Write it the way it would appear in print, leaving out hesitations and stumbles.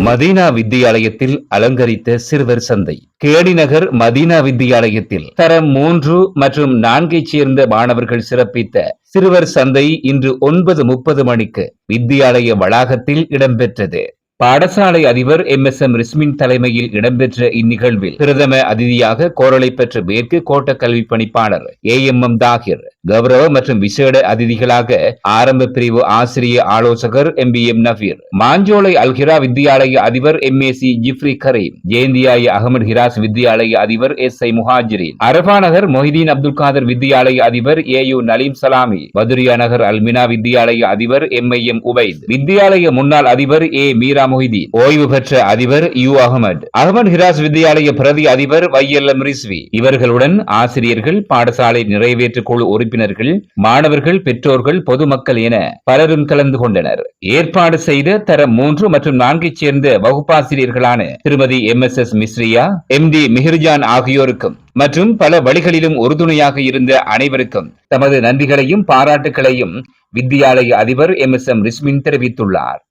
Medina வித்தியாலயத்தில் அலங்கரித்த சிறுவர் சந்தை. கேடிநகர் Medina வித்தியாலயத்தில் தரம் 3 மற்றும் 4 சேர்ந்த மாணவர்கள் சிறப்பித்த சிறுவர் சந்தை இன்று 9:30 மணிக்கு வித்தியாலய வளாகத்தில் இடம்பெற்றது. பாடசாலை அதிபர் MSM ரிஸ்மின் தலைமையில் இடம்பெற்ற இந்நிகழ்வில் பிரதம அதிதியாக கோரளை பெற்ற மேற்கு கோட்ட கல்வி பணிப்பாளர் AMM தாகிர், கௌரவ மற்றும் விசேட அதிதிகளாக ஆரம்ப பிரிவு ஆசிரிய ஆலோசகர் MBM நபீர், மாஞ்சோலை அல்ஹிரா வித்தியாலய அதிபர் MAC ஜிப்ரி கரீம், ஜேந்தியாய அகமது ஹிராஸ் வித்தியாலய அதிபர் SI முஹாஜிரின், அரபாநகர் மொஹிதீன் அப்துல் காதர் வித்தியாலய அதிபர் AU நலீம் சலாமி, பதுரியா நகர் அல்மினா வித்தியாலய அதிபர் MIM உபைத், வித்தியாலய முன்னாள் அதிபர் A மீரா மொஹிதீன், ஓய்வு பெற்ற அதிபர் U அகமது, அகமது ஹிராஸ் வித்தியாலய பிரதி அதிபர் YLM ரிஸ்வி, இவர்களுடன் ஆசிரியர்கள், பாடசாலை நிறைவேற்று குழு உறுப்பினர்கள், மாணவர்கள், பெற்றோர்கள், பொதுமக்கள் என பலரும் கலந்து கொண்டனர். ஏற்பாடு செய்த தரம் 3 மற்றும் 4 சேர்ந்த வகுப்பாசிரியர்களான திருமதி MSS மிஸ்ரியா, MD மிஹிர்ஜான் ஆகியோருக்கும் மற்றும் பல வழிகளிலும் உறுதுணையாக இருந்த அனைவருக்கும் தமது நன்றிகளையும் பாராட்டுகளையும் வித்தியாலய அதிபர் MSM ரிஸ்மின் தெரிவித்துள்ளார்.